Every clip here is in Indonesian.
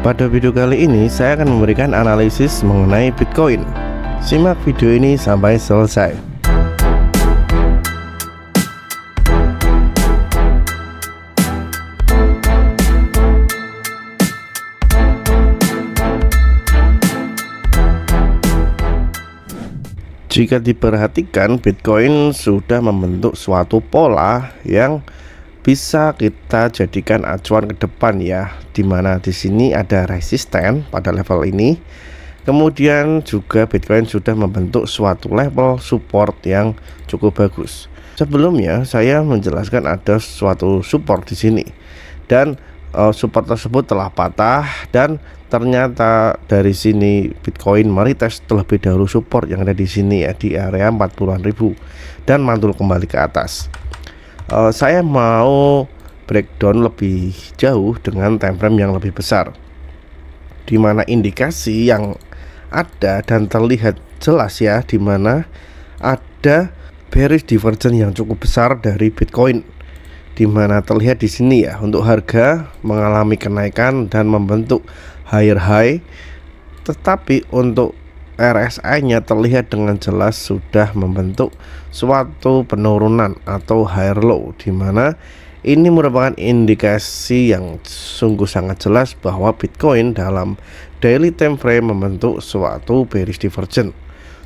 Pada video kali ini saya akan memberikan analisis mengenai Bitcoin. Simak video ini sampai selesai. Jika diperhatikan, Bitcoin sudah membentuk suatu pola yang bisa kita jadikan acuan ke depan ya, dimana di sini ada resisten pada level ini. Kemudian juga Bitcoin sudah membentuk suatu level support yang cukup bagus. Sebelumnya saya menjelaskan ada suatu support di sini dan support tersebut telah patah, dan ternyata dari sini Bitcoin meretest terlebih dahulu support yang ada di sini ya, di area 40.000 dan mantul kembali ke atas. Saya mau breakdown lebih jauh dengan time frame yang lebih besar, dimana indikasi yang ada dan terlihat jelas ya, dimana ada bearish divergence yang cukup besar dari Bitcoin, dimana terlihat di sini ya, untuk harga mengalami kenaikan dan membentuk higher high, tetapi untuk RSI-nya terlihat dengan jelas sudah membentuk suatu penurunan atau higher low, dimana ini merupakan indikasi yang sungguh sangat jelas bahwa Bitcoin dalam daily time frame membentuk suatu bearish divergence.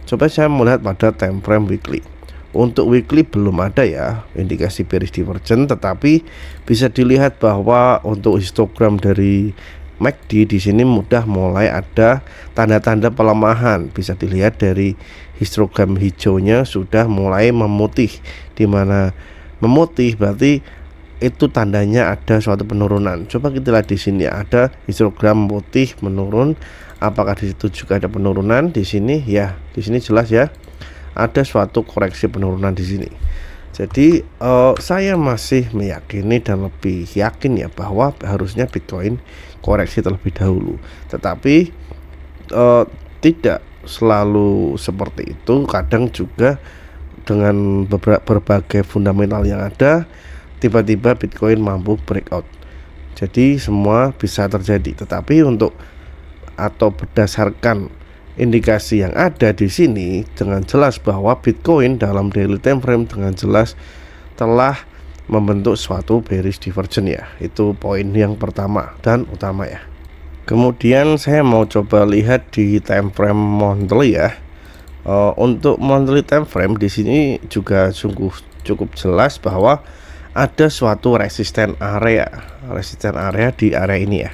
Coba saya melihat pada time frame weekly. Untuk weekly belum ada ya indikasi bearish divergence, tetapi bisa dilihat bahwa untuk histogram dari MACD di sini mudah mulai ada tanda-tanda pelemahan. Bisa dilihat dari histogram hijaunya sudah mulai memutih, dimana memutih berarti itu tandanya ada suatu penurunan. Coba kita lihat di sini ada histogram putih menurun. Apakah di situ juga ada penurunan? Di sini ya, di sini jelas ya ada suatu koreksi penurunan di sini. Jadi saya masih meyakini dan lebih yakin ya bahwa harusnya Bitcoin koreksi terlebih dahulu, tetapi tidak selalu seperti itu. Kadang juga dengan berbagai fundamental yang ada, tiba-tiba Bitcoin mampu breakout. Jadi semua bisa terjadi, tetapi untuk atau berdasarkan indikasi yang ada di sini dengan jelas bahwa Bitcoin dalam daily time frame dengan jelas telah membentuk suatu bearish divergence ya. Itu poin yang pertama dan utama ya. Kemudian saya mau coba lihat di time frame monthly ya. Untuk monthly time frame di sini juga sungguh cukup jelas bahwa ada suatu resisten area di area ini ya.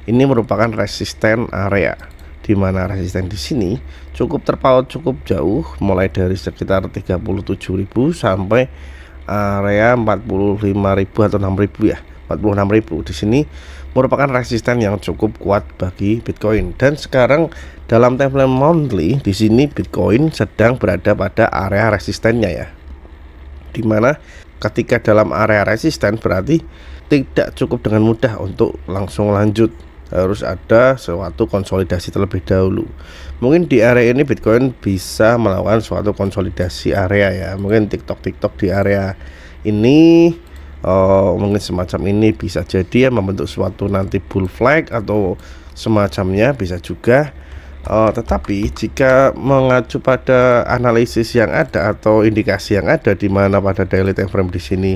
Ini merupakan resisten area, di mana resisten di sini cukup terpaut cukup jauh, mulai dari sekitar 37.000 sampai area 45.000 atau 6.000 ya, 46.000. Di sini merupakan resisten yang cukup kuat bagi Bitcoin. Dan sekarang dalam time frame monthly di sini Bitcoin sedang berada pada area resistennya ya, dimana ketika dalam area resisten berarti tidak cukup dengan mudah untuk langsung lanjut, harus ada suatu konsolidasi terlebih dahulu. Mungkin di area ini Bitcoin bisa melakukan suatu konsolidasi area ya, mungkin TikTok di area ini mungkin semacam ini bisa jadi ya, membentuk suatu nanti bull flag atau semacamnya bisa juga. Tetapi jika mengacu pada analisis yang ada atau indikasi yang ada, di mana pada daily time frame di sini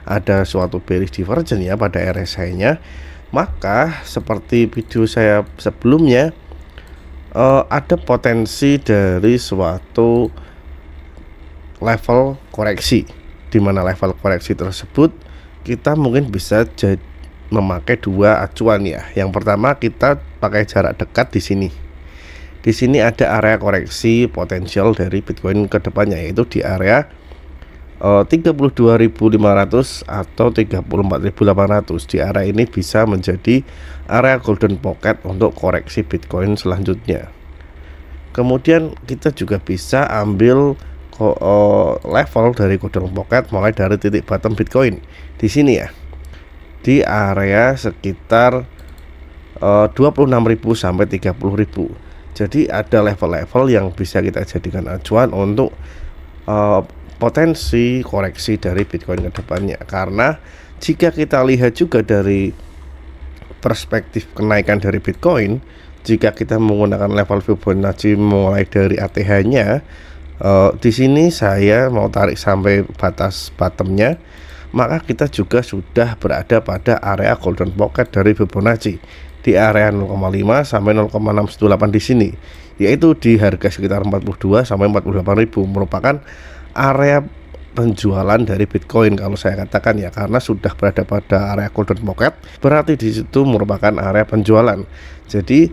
ada suatu bearish divergence ya pada RSI-nya, maka seperti video saya sebelumnya, ada potensi dari suatu level koreksi, di mana level koreksi tersebut kita mungkin bisa memakai dua acuan ya. Yang pertama kita pakai jarak dekat di sini. Di sini ada area koreksi potensial dari Bitcoin ke depannya, yaitu di area 32.500 atau 34.800. Di area ini bisa menjadi area golden pocket untuk koreksi Bitcoin selanjutnya. Kemudian kita juga bisa ambil level dari golden pocket mulai dari titik bottom Bitcoin di sini ya, di area sekitar 26.000 sampai 30.000. Jadi ada level-level yang bisa kita jadikan acuan untuk potensi koreksi dari Bitcoin ke depannya. Karena jika kita lihat juga dari perspektif kenaikan dari Bitcoin, jika kita menggunakan level Fibonacci mulai dari ATH-nya, di sini saya mau tarik sampai batas bottomnya, maka kita juga sudah berada pada area golden pocket dari Fibonacci di area 0,5 sampai 0,618 di sini, yaitu di harga sekitar 42 sampai 48.000 merupakan area penjualan dari Bitcoin kalau saya katakan ya, karena sudah berada pada area golden pocket, berarti di situ merupakan area penjualan. Jadi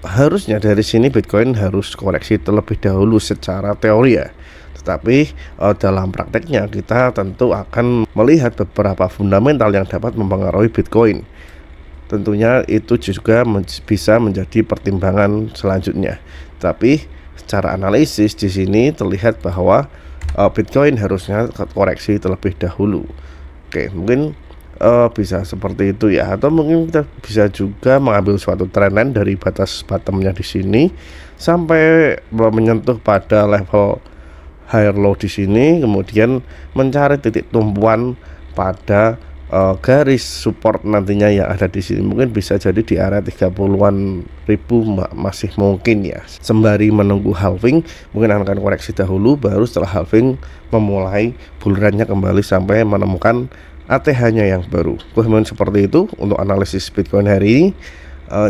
harusnya dari sini Bitcoin harus koreksi terlebih dahulu secara teori ya. Tetapi dalam prakteknya kita tentu akan melihat beberapa fundamental yang dapat mempengaruhi Bitcoin. Tentunya itu juga bisa menjadi pertimbangan selanjutnya. Tapi secara analisis di sini terlihat bahwa Bitcoin harusnya koreksi terlebih dahulu. Oke, mungkin bisa seperti itu ya, atau mungkin kita bisa juga mengambil suatu trendline dari batas bottomnya di sini sampai menyentuh pada level higher low di sini, kemudian mencari titik tumpuan pada garis support nantinya yang ada di sini. Mungkin bisa jadi di area 30-an ribu masih mungkin ya, sembari menunggu halving. Mungkin akan koreksi dahulu, baru setelah halving memulai bullrunnya kembali sampai menemukan ATH-nya yang baru. Kemudian seperti itu untuk analisis Bitcoin hari ini.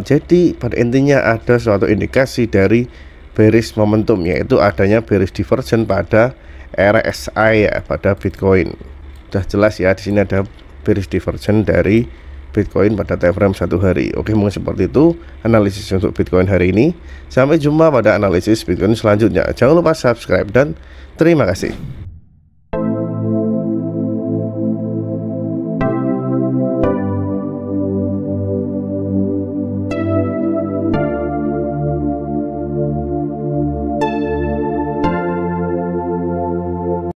Jadi pada intinya ada suatu indikasi dari bearish momentum, yaitu adanya bearish divergence pada RSI ya, pada Bitcoin. Sudah jelas ya, di sini ada bearish divergence dari Bitcoin pada time frame 1 hari. Oke, mungkin seperti itu analisis untuk Bitcoin hari ini. Sampai jumpa pada analisis Bitcoin selanjutnya. Jangan lupa subscribe dan terima kasih.